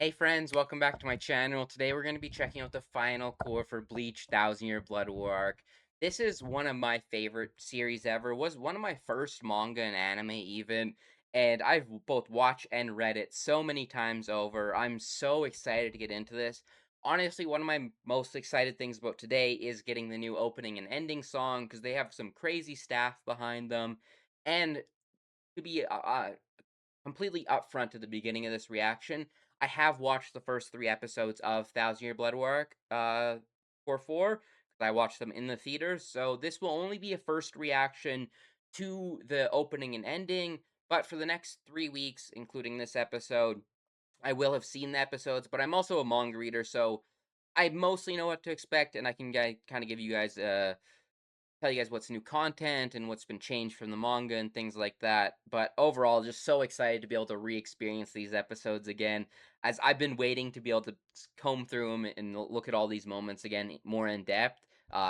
Hey friends, welcome back to my channel. Today we're going to be checking out the final core for Bleach Thousand Year Blood War arc. This is one of my favorite series ever. It was one of my first manga and anime even, and I've both watched and read it so many times over. I'm so excited to get into this. Honestly, one of my most excited things about today is getting the new opening and ending song because they have some crazy staff behind them. And to be completely upfront at the beginning of this reaction, I have watched the first 3 episodes of Thousand Year Blood War, for 4, 'cause I watched them in the theaters, so this will only be a first reaction to the opening and ending, but for the next 3 weeks, including this episode, I will have seen the episodes, but I'm also a manga reader, so I mostly know what to expect, and I can kinda give you guys, tell you guys what's new content and what's been changed from the manga and things like that. But overall, just so excited to be able to re-experience these episodes again, as I've been waiting to be able to comb through them and look at all these moments again more in depth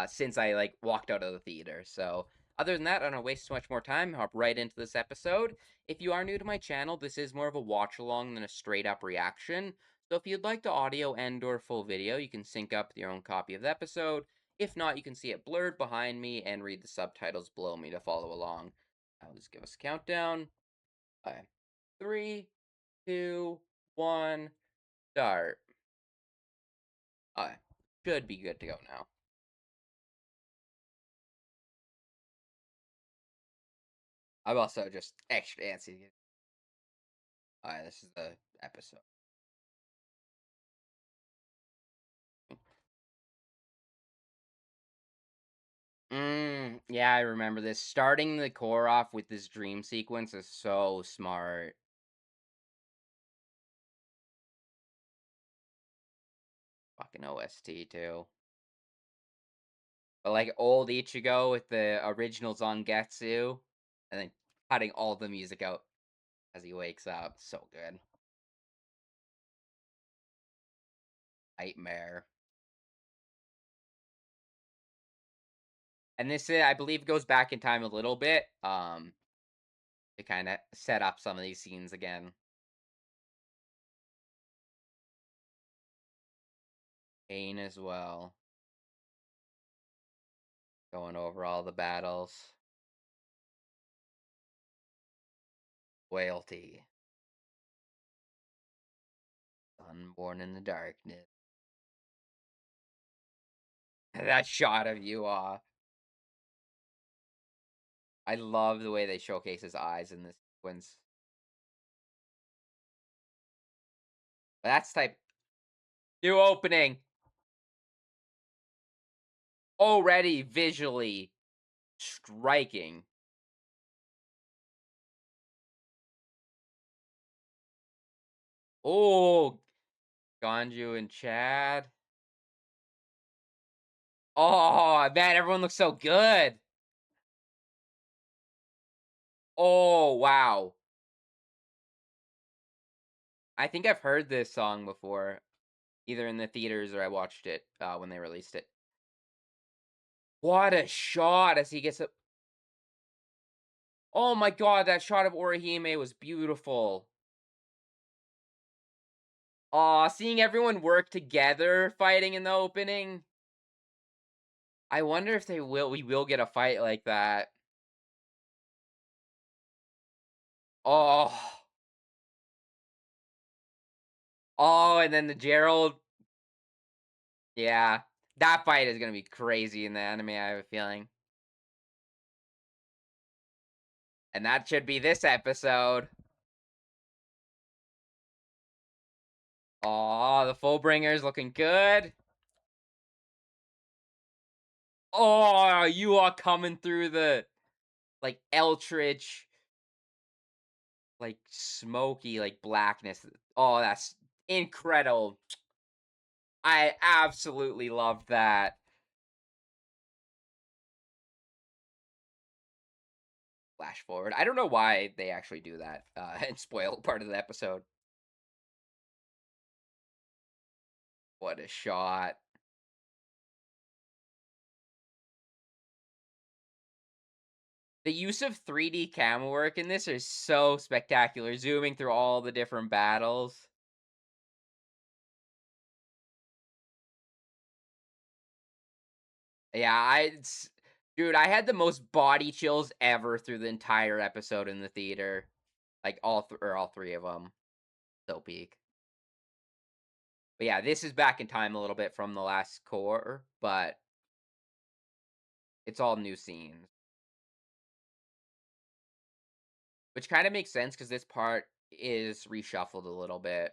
since I like walked out of the theater. So other than that, I don't waste too much more time. Hop right into this episode. If you are new to my channel, this is more of a watch along than a straight up reaction. So if you'd like the audio and or full video, you can sync up your own copy of the episode. If not, you can see it blurred behind me and read the subtitles below me to follow along. I'll just give us a countdown. Okay. 3, 2, 1, start. Okay. Should be good to go now. I'm also just extra antsy. Alright, this is the episode. Yeah, I remember this. Starting the core off with this dream sequence is so smart. Fucking OST too. But like old Ichigo with the original Zangetsu, and then cutting all the music out as he wakes up. So good. Nightmare. And this, I believe, goes back in time a little bit, to kind of set up some of these scenes again. Pain as well. Going over all the battles. Loyalty. Unborn in the darkness. That shot of you, I love the way they showcase his eyes in this sequence. That's type new opening. Already visually striking. Oh, Ganju and Chad. Oh, man, everyone looks so good. Oh, wow. I think I've heard this song before, either in the theaters or I watched it when they released it. What a shot as he gets up. Oh my god, that shot of Orihime was beautiful. Aw, seeing everyone work together fighting in the opening. I wonder if we will get a fight like that. Oh. Oh, and then the Gerald. Yeah. That fight is gonna be crazy in the anime, I have a feeling. And that should be this episode. Oh, the Fullbringers looking good. Oh, you are coming through the, like, eldritch, like, smoky, like, blackness. Oh, that's incredible. I absolutely love that. Flash forward. I don't know why they actually do that, and spoil part of the episode. What a shot. The use of 3D camera work in this is so spectacular, zooming through all the different battles. Yeah, dude, I had the most body chills ever through the entire episode in the theater. Like all three of them. So peak. But yeah, this is back in time a little bit from the last core, but it's all new scenes, which kind of makes sense because this part is reshuffled a little bit.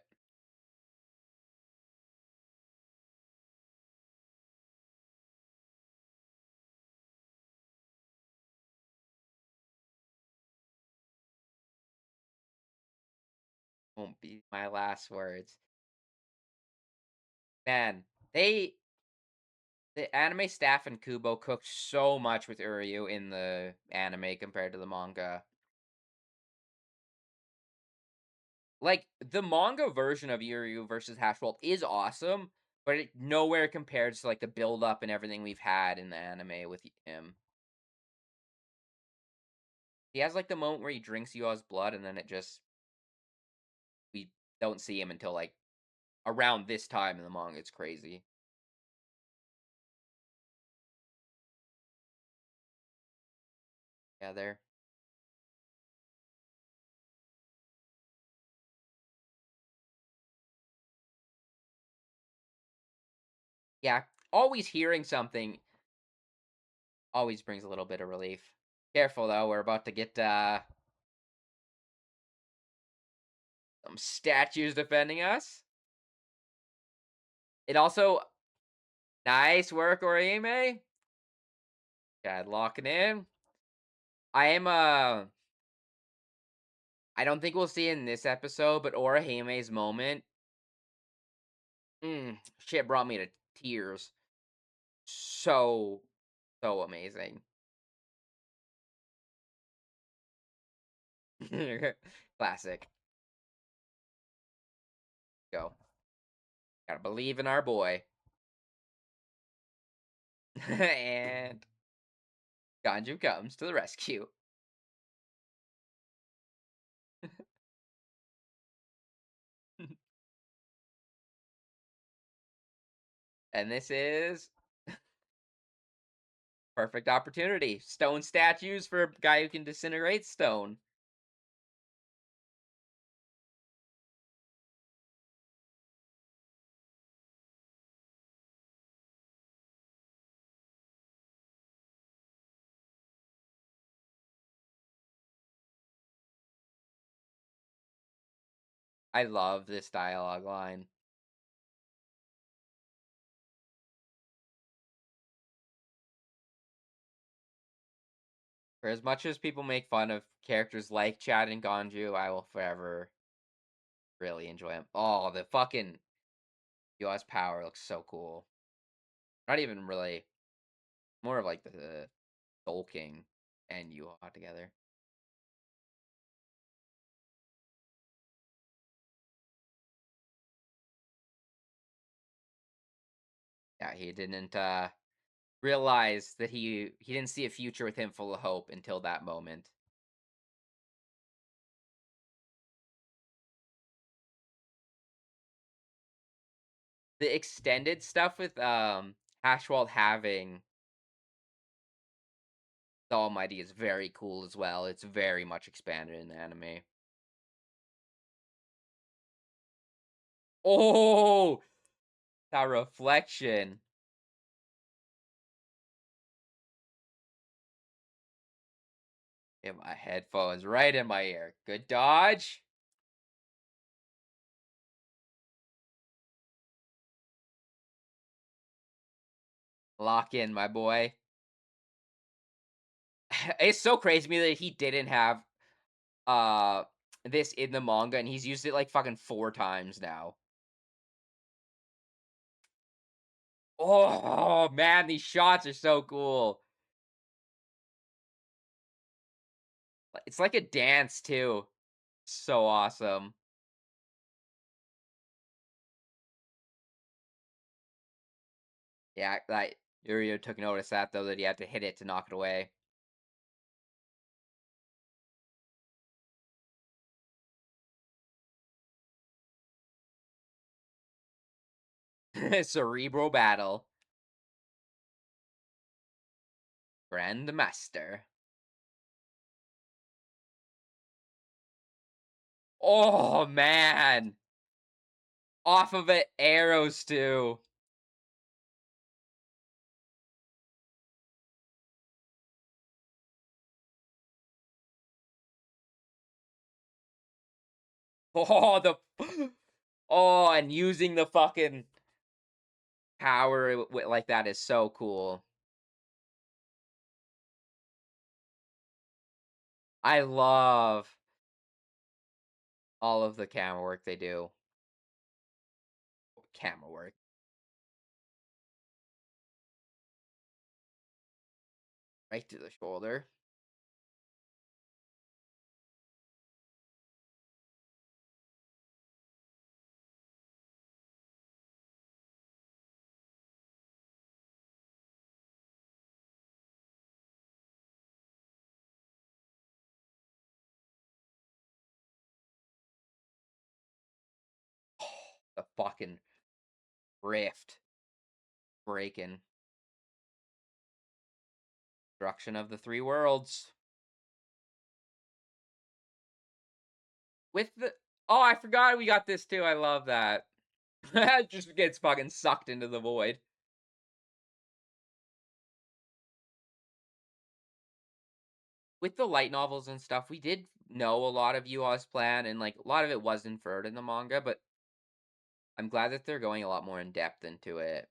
Won't be my last words. Man, they the anime staff and Kubo cooked so much with Uryu in the anime compared to the manga. Like the manga version of Uryu versus Haschwalth is awesome, but it nowhere compares to like the build up and everything we've had in the anime with him. He has like the moment where he drinks Yua's blood and then we don't see him until like around this time in the manga. It's crazy. Yeah, there. Yeah, always hearing something always brings a little bit of relief. Careful though, we're about to get some statues defending us. It also nice work, Orihime. God, locking in. I am I don't think we'll see it in this episode, but Orihime's moment, shit brought me to tears. So, so amazing. Classic. Go. Gotta believe in our boy. And Ganju comes to the rescue. And this is perfect opportunity. Stone statues for a guy who can disintegrate stone. I love this dialogue line. For as much as people make fun of characters like Chad and Ganju, I will forever really enjoy him. Oh, the fucking US power looks so cool. Not even really more of like the Soul King and Yhwach together. Yeah, he didn't realize that he didn't see a future with him full of hope until that moment. The extended stuff with Haschwalth having the Almighty is very cool as well. It's very much expanded in the anime. Oh, that reflection. In my headphones, right in my ear. Good dodge. Lock in, my boy. It's so crazy to me that he didn't have uh this in the manga and he's used it like fucking 4 times now. Oh man, these shots are so cool. It's like a dance too. So awesome. Yeah, that Uryu took notice that though that he had to hit it to knock it away. Cerebral battle. Grandmaster. Oh, man. Off of it, arrows too. Oh, the oh, and using the fucking power like that is so cool. I love all of the camera work they do. Camera work. Right to the shoulder. The fucking rift breaking. Destruction of the three worlds. With the oh, I forgot we got this too. I love that. Just gets fucking sucked into the void. With the light novels and stuff, we did know a lot of Yua's plan, and like a lot of it was inferred in the manga, but I'm glad that they're going a lot more in depth into it.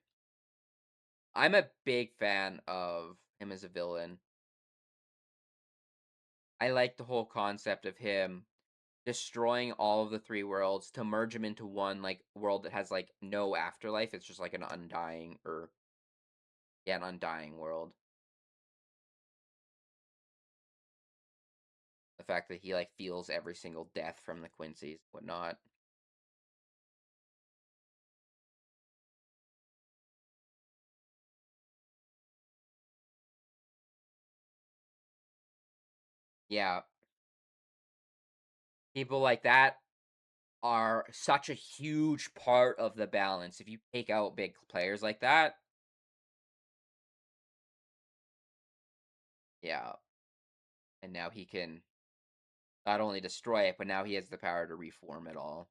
I'm a big fan of him as a villain. I like the whole concept of him destroying all of the three worlds to merge them into one like world that has like no afterlife. It's just like an undying or yeah, an undying world. The fact that he like feels every single death from the Quincy's, whatnot. Yeah, people like that are such a huge part of the balance. If you take out big players like that, yeah. And now he can not only destroy it, but now he has the power to reform it all.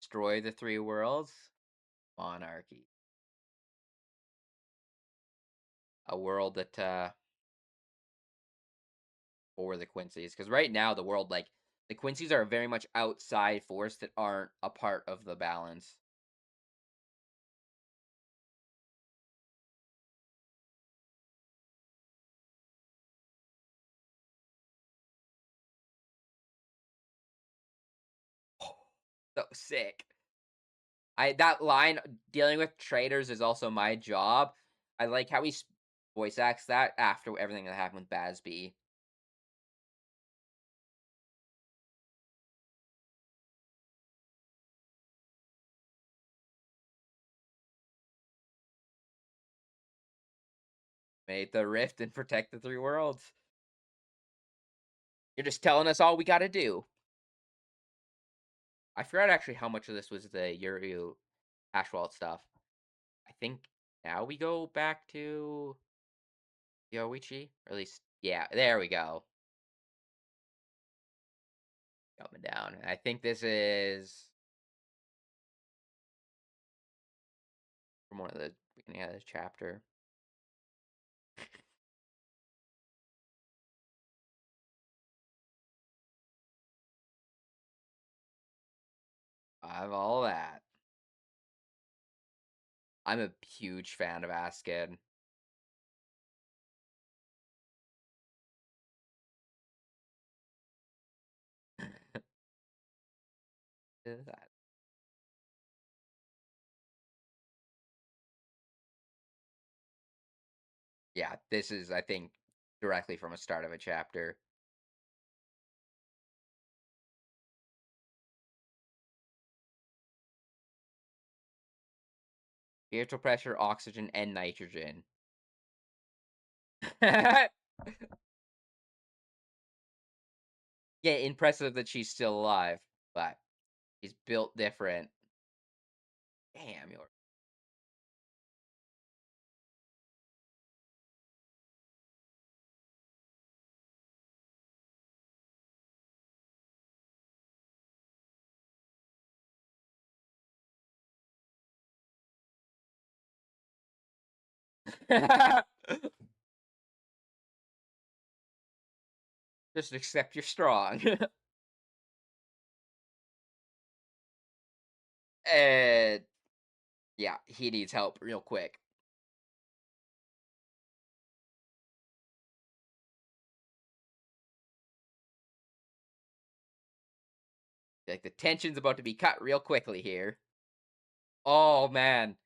Destroy the three worlds, monarchy. A world that for the Quincy's. Because right now the world like the Quincy's are very much outside force that aren't a part of the balance. So sick. I that line dealing with traitors is also my job. I like how he voice acts that after everything that happened with Basby. Made the rift and protect the three worlds. You're just telling us all we gotta do. I forgot actually how much of this was the Uryu Haschwalth stuff. I think now we go back to Yoruichi, or at least yeah, there we go. Coming down. I think this is from one of the beginning of this chapter. I have all that. I'm a huge fan of Askin. Yeah, this is I think directly from a start of a chapter. Spiritual pressure, oxygen, and nitrogen. Yeah, impressive that she's still alive, but she's built different. Damn, you're just accept you're strong. And yeah, he needs help real quick. Like the tension's about to be cut real quickly here. Oh man,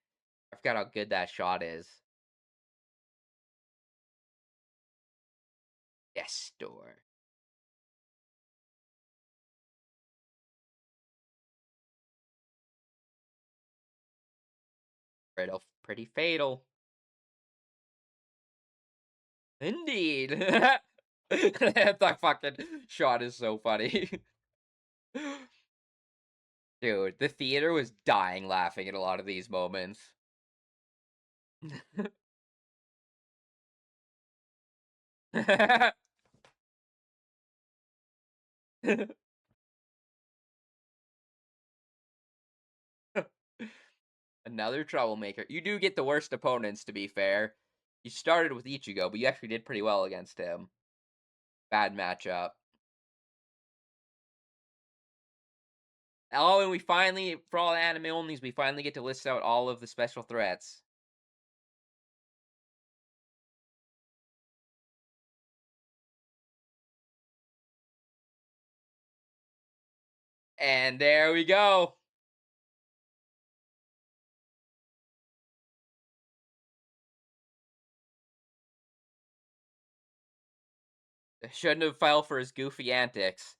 I forgot how good that shot is. Yes, door. Pretty fatal. Indeed. That fucking shot is so funny. Dude, the theater was dying laughing at a lot of these moments. Another troublemaker. You do get the worst opponents, to be fair. You started with Ichigo, but you actually did pretty well against him. Bad matchup. Oh, and we finally, for all anime onlys, we finally get to list out all of the special threats. And there we go. Shouldn't have fell for his goofy antics.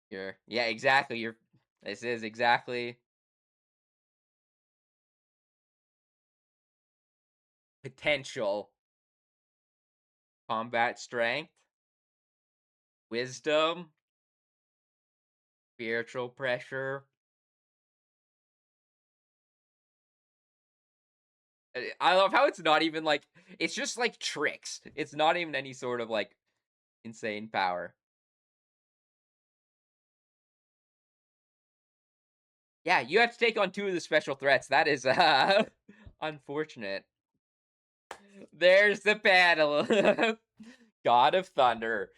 Yeah, exactly. This is exactly potential combat strength, wisdom, spiritual pressure. I love how it's not even like it's just like tricks. It's not even any sort of like insane power. Yeah, you have to take on two of the special threats. That is unfortunate. There's the battle. God of Thunder.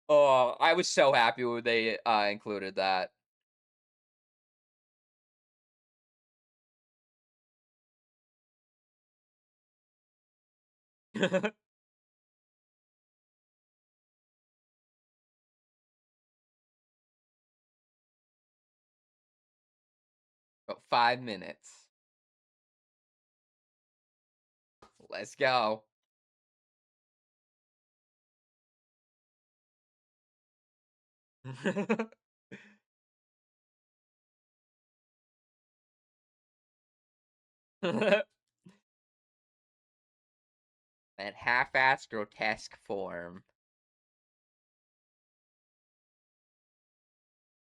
Oh, I was so happy when they included that. About 5 minutes. Let's go. That half-assed grotesque form.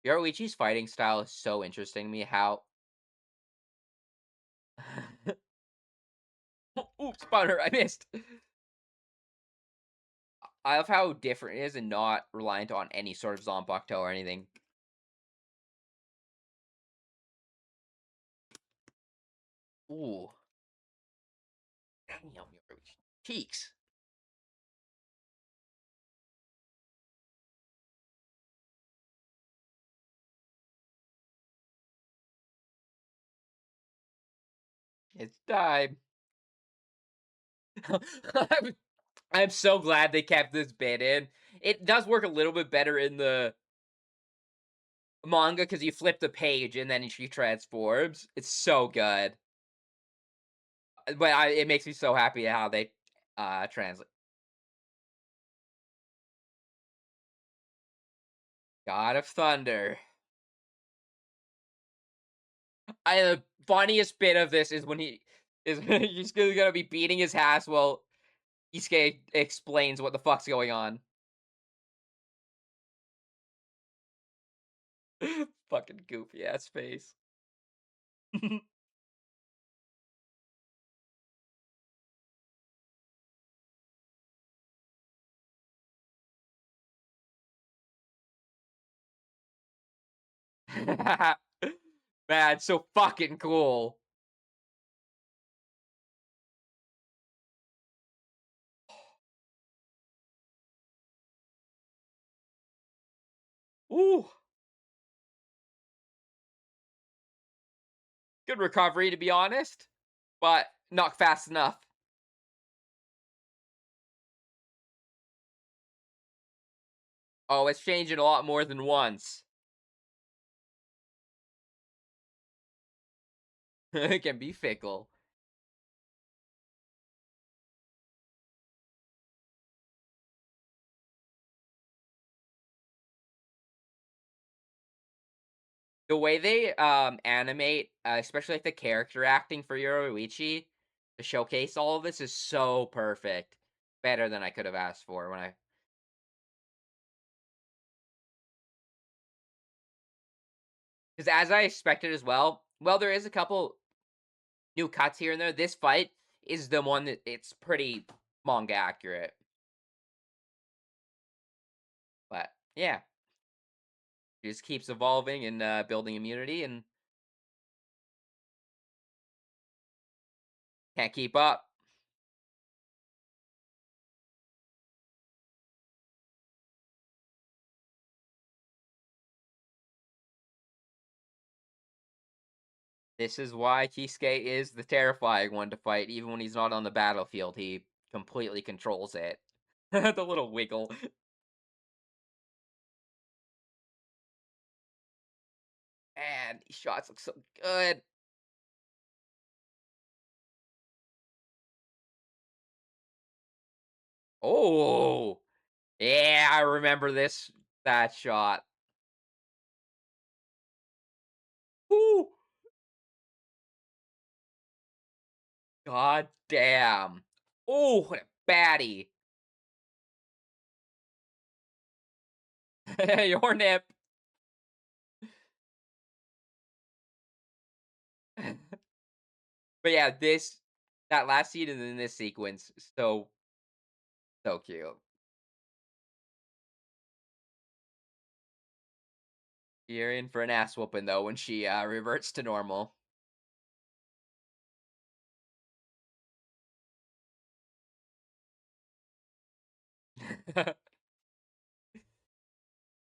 Yoruichi's fighting style is so interesting to me. How oops, Spawner, I missed. I love how different it is and not reliant on any sort of Zanpakuto or anything. Ooh. Damn, Yoruichi. Cheeks. It's time. I'm, I'm so glad they kept this bit in. It does work a little bit better in the manga because you flip the page and then she transforms. It's so good. But it makes me so happy how they translate. God of Thunder. The funniest bit of this is when Is he's gonna be beating his ass while Kisuke explains what the fuck's going on. Fucking goofy ass face. Man, so fucking cool. Ooh, good recovery to be honest, but not fast enough. Oh, it's changing a lot more than once. It can be fickle. The way they animate, especially like the character acting for Yoruichi to showcase all of this is so perfect. Better than I could have asked for when I because as I expected as well. Well, there is a couple new cuts here and there. This fight is the one that it's pretty manga accurate. But yeah, it just keeps evolving and building immunity and can't keep up. This is why Kisuke is the terrifying one to fight. Even when he's not on the battlefield, he completely controls it. The little wiggle. Man, these shots look so good. Oh, yeah, I remember that shot. Ooh, god damn. Oh, what a baddie. Your nip. But yeah, that last scene in this sequence, so cute. You're in for an ass whooping though when she reverts to normal.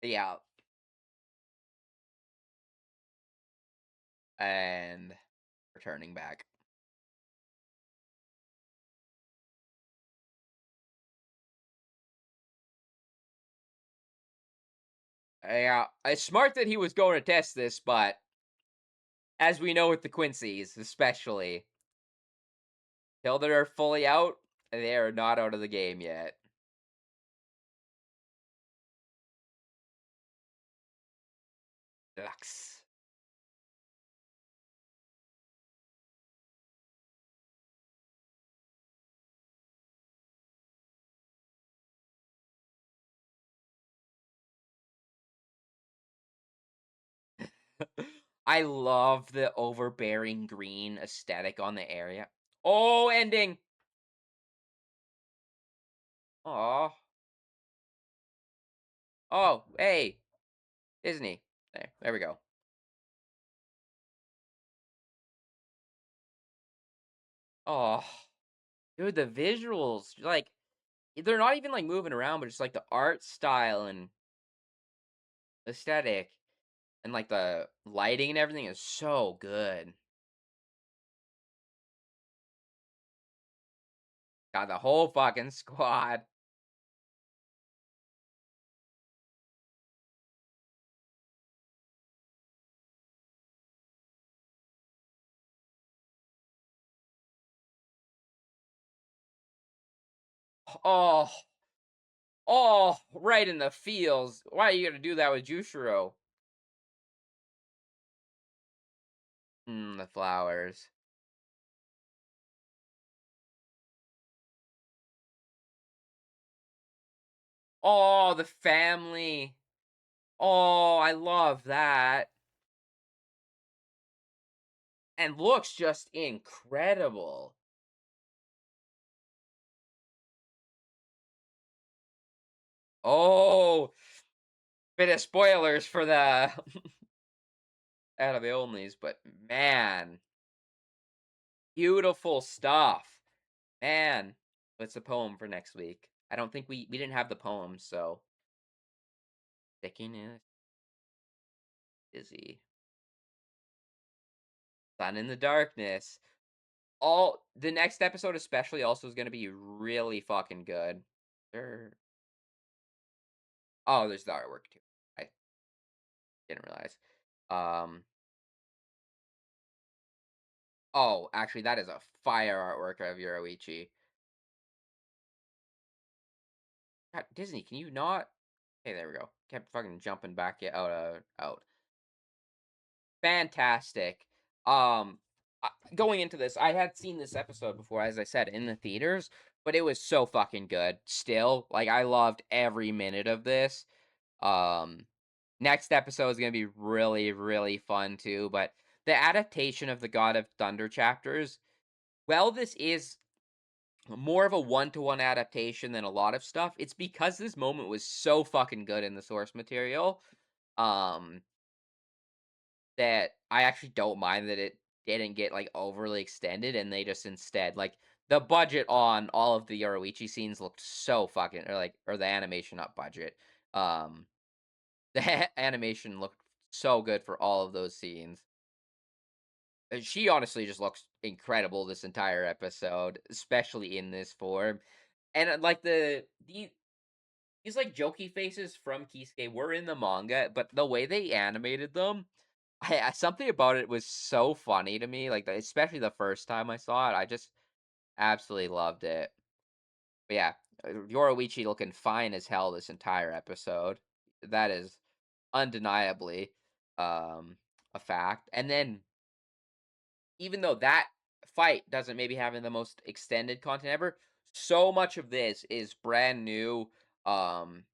Yeah, and returning back. Yeah, it's smart that he was going to test this, but as we know with the Quincy's, especially, till they're fully out, they are not out of the game yet. Lux. I love the overbearing green aesthetic on the area. Oh, ending. Oh, oh, hey, Disney. There we go. Oh, dude, the visuals, like, they're not even like moving around, but just like the art style and aesthetic and like the lighting and everything is so good. Got the whole fucking squad. Oh, oh, right in the feels. Why are you gonna do that with Jushiro? The flowers. Oh, the family. Oh, I love that. And looks just incredible. Oh, bit of spoilers for the anime onlys, but man, beautiful stuff. Man, what's the poem for next week? I don't think we didn't have the poem, so stickiness, dizzy, sun in the darkness. All the next episode especially also is gonna be really fucking good. There, oh, there's the artwork too. I didn't realize. Um, oh, actually, that is a fire artwork of Yoruichi. God, Disney, can you not? Hey, there we go. Kept fucking jumping back out, out. Fantastic. Um, Going into this, I had seen this episode before, as I said, in the theaters, but it was so fucking good. Still, like I loved every minute of this. Um, Next episode is gonna be really, really fun too. But the adaptation of the God of Thunder chapters, well, this is more of a one-to-one adaptation than a lot of stuff. It's because this moment was so fucking good in the source material. Um, that I actually don't mind that it didn't get, like, overly extended, and they just instead like, the budget on all of the Yoruichi scenes looked so fucking or the animation, not budget. Um, the animation looked so good for all of those scenes. She honestly just looks incredible this entire episode, especially in this form. And, like, these, like, jokey faces from Kisuke were in the manga, but the way they animated them, something about it was so funny to me, like, especially the first time I saw it, I just absolutely loved it. But yeah, Yoruichi looking fine as hell this entire episode. That is undeniably, um, a fact. And then, even though that fight doesn't maybe have the most extended content ever, so much of this is brand new. Um,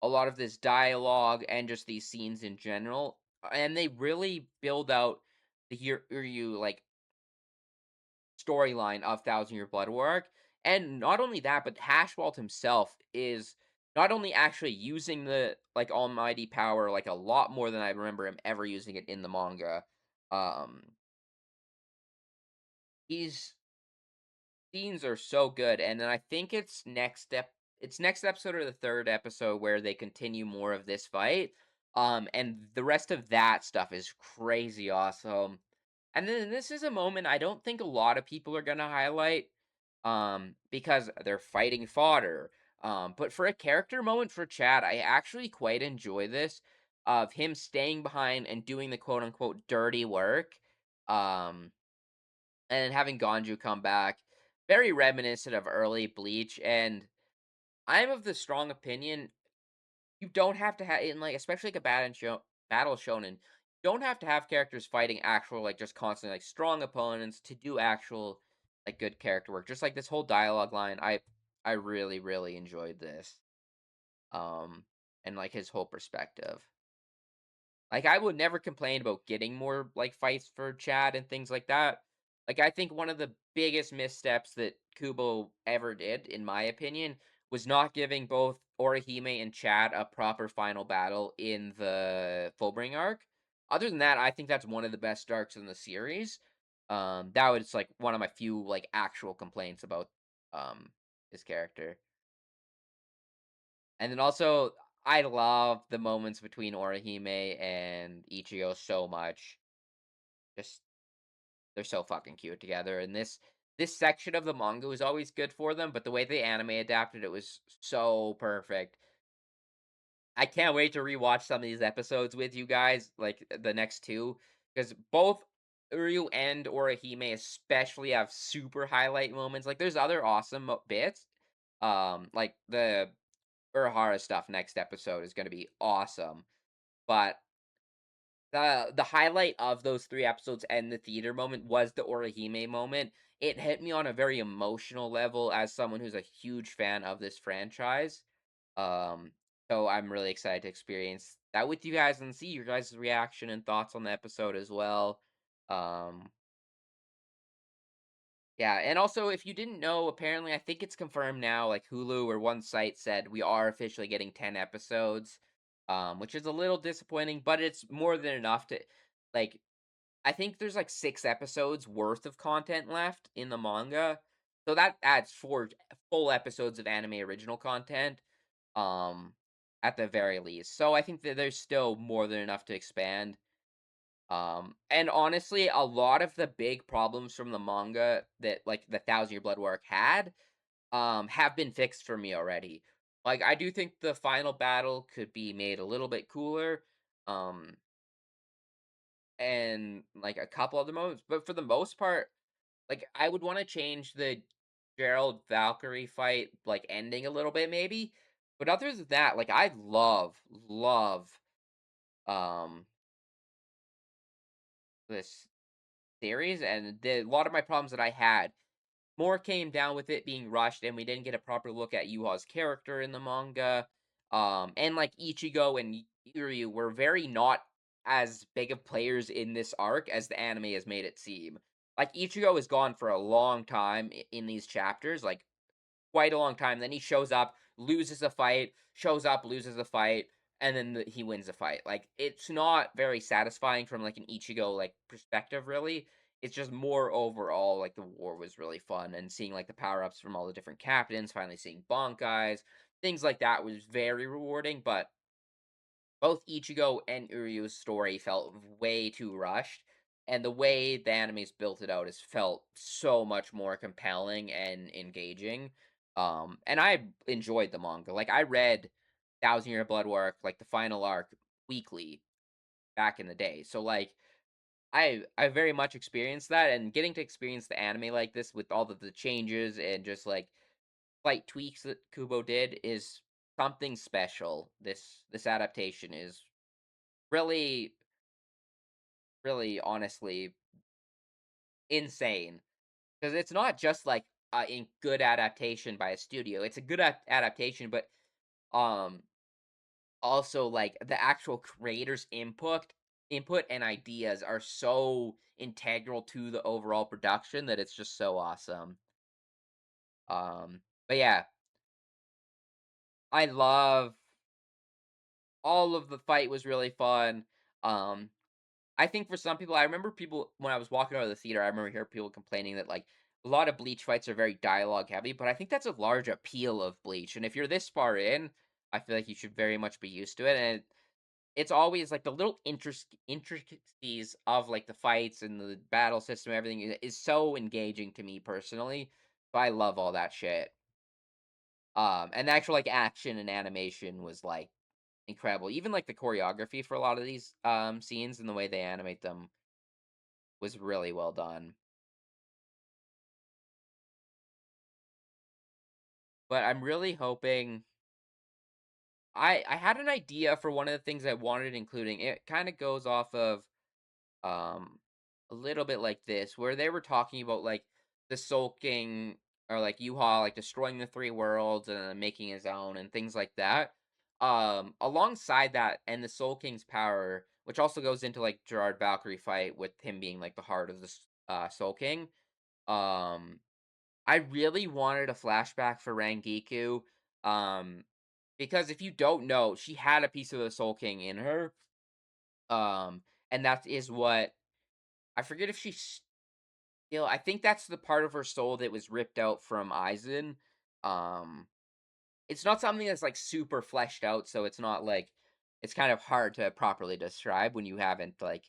a lot of this dialogue and just these scenes in general, and they really build out the Uryu like storyline of Thousand Year Blood War Arc. And not only that, but Haschwalth himself is not only actually using the like almighty power like a lot more than I remember him ever using it in the manga. Um, he's scenes are so good, and then I think it's next episode or the third episode where they continue more of this fight. And the rest of that stuff is crazy awesome. And then this is a moment I don't think a lot of people are gonna highlight, because they're fighting fodder. But for a character moment for Chad, I actually quite enjoy this of him staying behind and doing the quote unquote dirty work. Um, and then having Ganju come back, very reminiscent of early Bleach. And I'm of the strong opinion you don't have to have in like especially like a battle shonen. You don't have to have characters fighting actual like just constantly like strong opponents to do actual like good character work. Just like this whole dialogue line, I really really enjoyed this. Um, and like his whole perspective. Like, I would never complain about getting more, like, fights for Chad and things like that. Like, I think one of the biggest missteps that Kubo ever did, in my opinion, was not giving both Orihime and Chad a proper final battle in the Fullbring arc. Other than that, I think that's one of the best arcs in the series. That was, like, one of my few, like, actual complaints about, um, his character. And then also, I love the moments between Orihime and Ichigo so much. Just they're so fucking cute together. And this section of the manga was always good for them, but the way the anime adapted it was so perfect. I can't wait to rewatch some of these episodes with you guys, like the next two, because both Uryu and Orihime especially have super highlight moments. Like there's other awesome bits, like the Urahara stuff next episode is going to be awesome. But the highlight of those 3 episodes and the theater moment was the Orihime moment. It hit me on a very emotional level as someone who's a huge fan of this franchise. Um, so I'm really excited to experience that with you guys and see your guys' reaction and thoughts on the episode as well. Um, yeah, and also if you didn't know, apparently I think it's confirmed now, like Hulu or one site said we are officially getting 10 episodes, which is a little disappointing, but it's more than enough to like I think there's like 6 episodes worth of content left in the manga. So that adds 4 full episodes of anime original content, um, at the very least. So I think that there's still more than enough to expand. And honestly, a lot of the big problems from the manga that like the Thousand Year Blood Work had, have been fixed for me already. Like I do think the final battle could be made a little bit cooler. Um, and like a couple other moments, but for the most part, like I would want to change the Gerald Valkyrie fight like ending a little bit maybe. But other than that, like I love um this series, and a lot of my problems that I had more came down with it being rushed and we didn't get a proper look at Yuha's character in the manga. And like Ichigo and Uryu were very not as big of players in this arc as the anime has made it seem. Like Ichigo is gone for a long time in these chapters, like quite a long time. Then he shows up, loses a fight, shows up, loses a fight, and then he wins a fight. Like it's not very satisfying from like an Ichigo like perspective, really. It's just more overall like the war was really fun and seeing like the power ups from all the different captains, finally seeing Bankai's, things like that was very rewarding. But both Ichigo and Uryu's story felt way too rushed, and the way the anime's built it out has felt so much more compelling and engaging. And I enjoyed the manga. Like I read Thousand Year Blood Work, like the final arc, weekly back in the day. So like I very much experienced that, and getting to experience the anime like this with all of the changes and just like slight tweaks that Kubo did is something special. This adaptation is really, really honestly insane because it's not just like a good adaptation by a studio. It's a good adaptation, but um also like the actual creators input and ideas are so integral to the overall production that it's just so awesome. But yeah, I love all of the fight was really fun. Um I think for some people, I remember people when I was walking out of the theater, I remember hearing people complaining that like a lot of Bleach fights are very dialogue heavy, but I think that's a large appeal of Bleach. And if you're this far in, I feel like you should very much be used to it. And it's always like the little intricacies of like the fights and the battle system, everything is so engaging to me personally. So I love all that shit. And the actual like action and animation was like incredible. Even like the choreography for a lot of these scenes and the way they animate them was really well done. But I'm really hoping I had an idea for one of the things I wanted including. It kind of goes off of um a little bit like this where they were talking about like the sulking or like Yuha like destroying the three worlds and then making his own and things like that. Alongside that and the Soul King's power, which also goes into like Gerard Valkyrie fight with him being like the heart of the Soul King. Um I really wanted a flashback for Rangiku, um, because if you don't know, she had a piece of the Soul King in her, and that is what I forget if she still. I think that's the part of her soul that was ripped out from Aizen. Um, it's not something that's like super fleshed out, so it's not like it's kind of hard to properly describe when you haven't like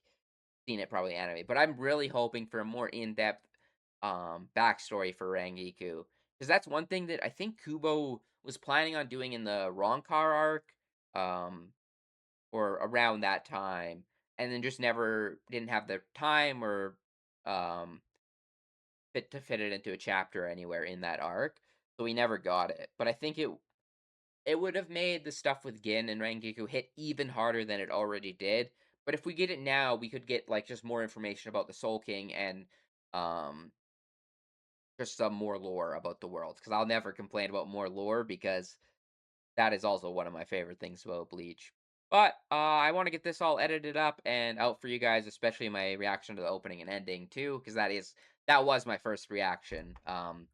seen it probably anime. But I'm really hoping for a more in-depth backstory for Rangiku. Because that's one thing that I think Kubo was planning on doing in the Roncar arc, um, or around that time, and then just never didn't have the time or um fit it into a chapter anywhere in that arc. So we never got it. But I think it would have made the stuff with Gin and Rangiku hit even harder than it already did. But if we get it now, we could get like just more information about the Soul King and um just some more lore about the world. Because I'll never complain about more lore because That is also one of my favorite things about Bleach. But I want to get this all edited up and out for you guys, especially my reaction to the opening and ending too, because that was my first reaction. But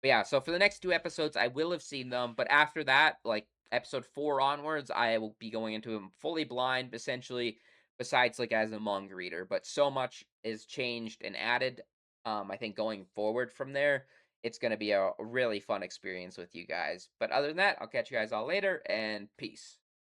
yeah, so for the next two episodes, I will have seen them, but after that, like episode four onwards, I will be going into them fully blind, essentially. Besides, like as a manga reader, but so much is changed and added. I think going forward from there, it's going to be a really fun experience with you guys. But other than that, I'll catch you guys all later, and peace.